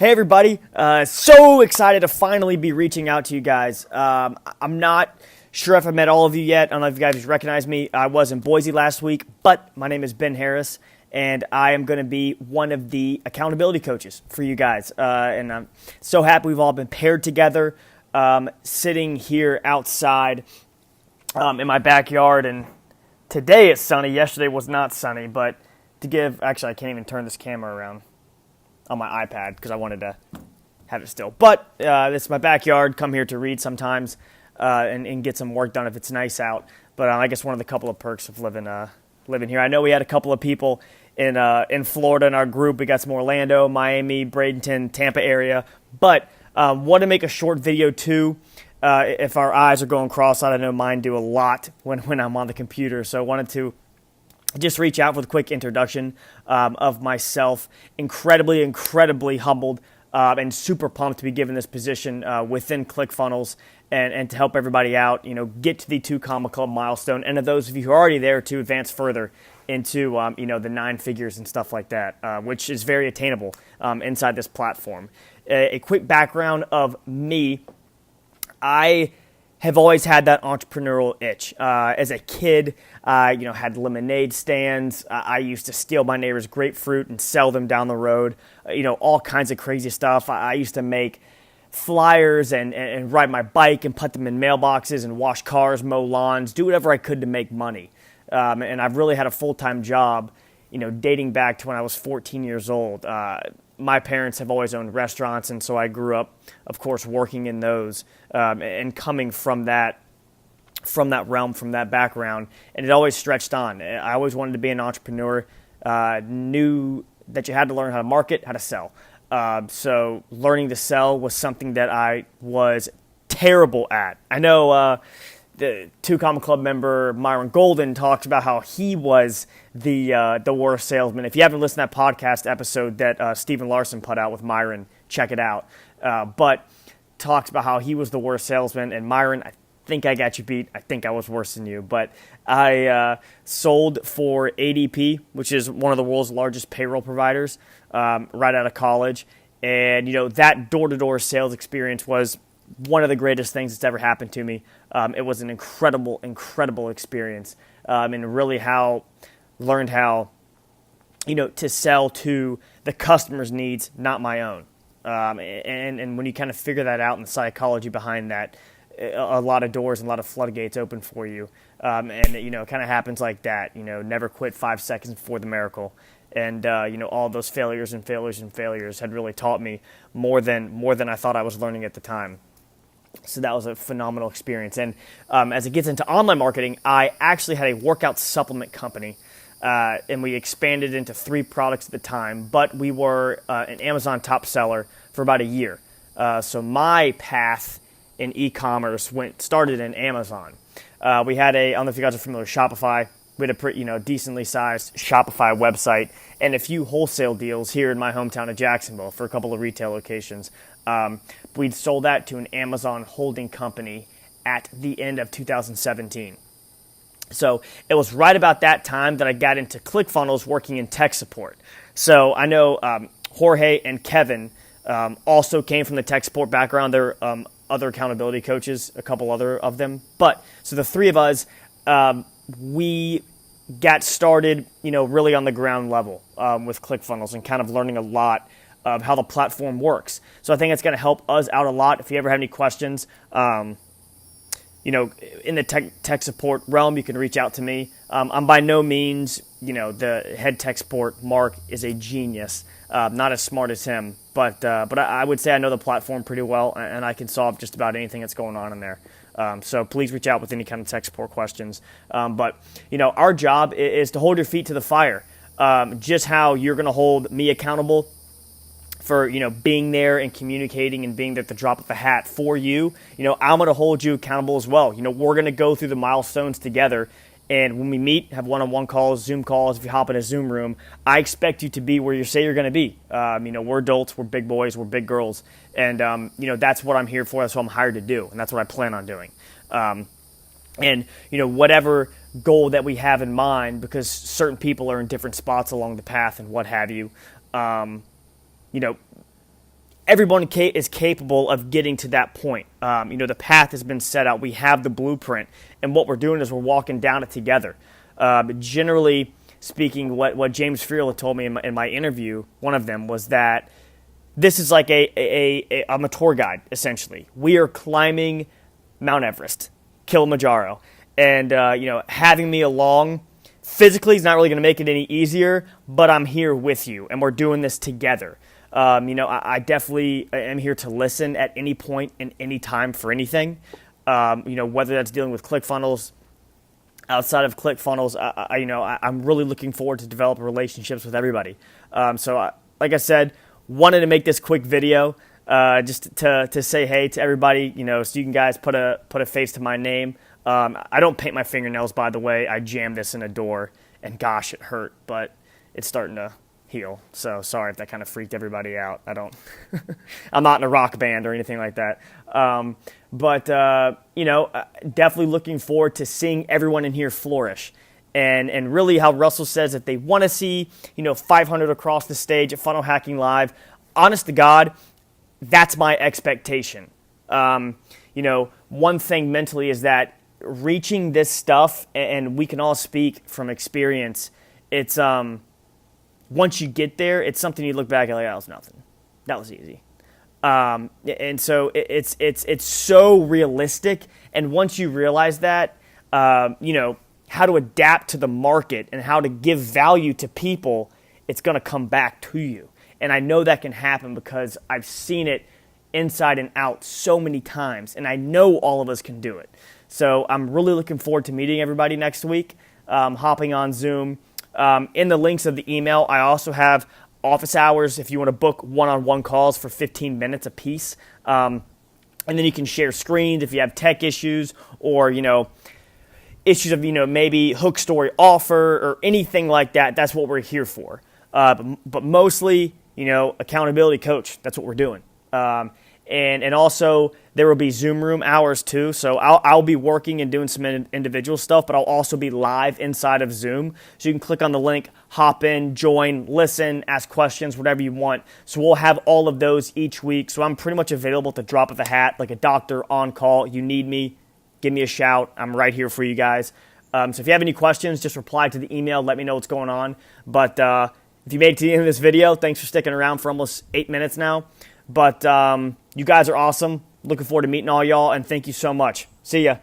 Hey everybody, so excited to finally be reaching out to you guys. I'm not sure if I met all of you yet. I don't know if you guys recognize me. I was in Boise last week, but my name is Ben Harris, and I am going to be one of the accountability coaches for you guys. And I'm so happy we've all been paired together, sitting here outside in my backyard. And today it's sunny. Yesterday was not sunny, but actually I can't even turn this camera around on my iPad because I wanted to have it still. But this is my backyard. Come here to read sometimes and get some work done if it's nice out. But I guess one of the couple of perks of living here. I know we had a couple of people in Florida in our group. We got some Orlando, Miami, Bradenton, Tampa area. But want to make a short video too. If our eyes are going cross-eyed, I know mine do a lot when I'm on the computer. So I wanted to just reach out with a quick introduction of myself. Incredibly humbled and super pumped to be given this position within ClickFunnels and to help everybody out, get to the 2 Comma Club milestone. And of those of you who are already there, to advance further into, the 9 figures and stuff like that, which is very attainable inside this platform. A quick background of me. I have always had that entrepreneurial itch. As a kid, had lemonade stands. I used to steal my neighbor's grapefruit and sell them down the road. All kinds of crazy stuff. I used to make flyers and ride my bike and put them in mailboxes and wash cars, mow lawns, do whatever I could to make money. And I've really had a full-time job, dating back to when I was 14 years old. My parents have always owned restaurants, and so I grew up, of course, working in those and coming from that realm, from that background, and it always stretched on. I always wanted to be an entrepreneur, knew that you had to learn how to market, how to sell. So learning to sell was something that I was terrible at. I know the 2 Comma Club member Myron Golden talks about how he was the worst salesman. If you haven't listened to that podcast episode that Stephen Larson put out with Myron, check it out. But talks about how he was the worst salesman, and Myron, I think I got you beat. I think I was worse than you. But I sold for ADP, which is one of the world's largest payroll providers, right out of college. And, that door-to-door sales experience was one of the greatest things that's ever happened to me. It was an incredible experience, and really learned how, to sell to the customer's needs, not my own. And when you kind of figure that out and the psychology behind that, a lot of doors and a lot of floodgates open for you. And it kind of happens like that. Never quit 5 seconds before the miracle. And all those failures had really taught me more than I thought I was learning at the time. So that was a phenomenal experience. And as it gets into online marketing, I actually had a workout supplement company, and we expanded into 3 products at the time. But we were an Amazon top seller for about a year. So my path in e-commerce started in Amazon. We had I don't know if you guys are familiar with Shopify. We had a pretty, decently sized Shopify website and a few wholesale deals here in my hometown of Jacksonville for a couple of retail locations. We'd sold that to an Amazon holding company at the end of 2017. So it was right about that time that I got into ClickFunnels working in tech support. So I know Jorge and Kevin also came from the tech support background. They're other accountability coaches, a couple other of them. But so the 3 of us, we got started, really on the ground level with ClickFunnels and kind of learning a lot of how the platform works. So I think it's going to help us out a lot. If you ever have any questions, in the tech support realm, you can reach out to me. I'm by no means, the head tech support. Mark is a genius, not as smart as him, but I would say I know the platform pretty well, and I can solve just about anything that's going on in there. So please reach out with any kind of tech support questions. But our job is to hold your feet to the fire. Just how you're going to hold me accountable for, being there and communicating and being there at the drop of a hat for you. I'm going to hold you accountable as well. We're going to go through the milestones together. And when we meet, have one-on-one calls, Zoom calls, if you hop in a Zoom room, I expect you to be where you say you're going to be. We're adults, we're big boys, we're big girls. And, that's what I'm here for. That's what I'm hired to do. And that's what I plan on doing. And, whatever goal that we have in mind, because certain people are in different spots along the path and what have you, everyone is capable of getting to that point. The path has been set out. We have the blueprint, and what we're doing is we're walking down it together. Generally speaking, what James Friel told me in my interview, one of them, was that this is like I'm a tour guide, essentially. We are climbing Mount Everest, Kilimanjaro, and having me along physically is not really going to make it any easier, but I'm here with you, and we're doing this together. I definitely am here to listen at any point and any time for anything. Whether that's dealing with ClickFunnels, outside of ClickFunnels, I'm really looking forward to develop relationships with everybody. Like I said, wanted to make this quick video just to say hey to everybody. So you can guys put a face to my name. I don't paint my fingernails, by the way. I jammed this in a door, and gosh, it hurt, but it's starting to heal. So sorry if that kind of freaked everybody out. I'm not in a rock band or anything like that. Definitely looking forward to seeing everyone in here flourish. And really how Russell says that they want to see, 500 across the stage at Funnel Hacking Live. Honest to God, that's my expectation. One thing mentally is that reaching this stuff, and we can all speak from experience, it's once you get there, it's something you look back at like, that was nothing. That was easy. And so it's so realistic. And once you realize that, how to adapt to the market and how to give value to people, it's going to come back to you. And I know that can happen because I've seen it inside and out so many times, and I know all of us can do it. So I'm really looking forward to meeting everybody next week, hopping on Zoom. In the links of the email, I also have office hours if you want to book one-on-one calls for 15 minutes a piece. And then you can share screens if you have tech issues or, issues of, maybe hook story offer or anything like that. That's what we're here for. But mostly, accountability coach. That's what we're doing. And also there will be Zoom room hours too. So I'll be working and doing some individual stuff, but I'll also be live inside of Zoom. So you can click on the link, hop in, join, listen, ask questions, whatever you want. So we'll have all of those each week. So I'm pretty much available at the drop of a hat, like a doctor on call. You need me, give me a shout. I'm right here for you guys. So if you have any questions, just reply to the email. Let me know what's going on. But if you made it to the end of this video, thanks for sticking around for almost 8 minutes now. But you guys are awesome. Looking forward to meeting all y'all, and thank you so much. See ya.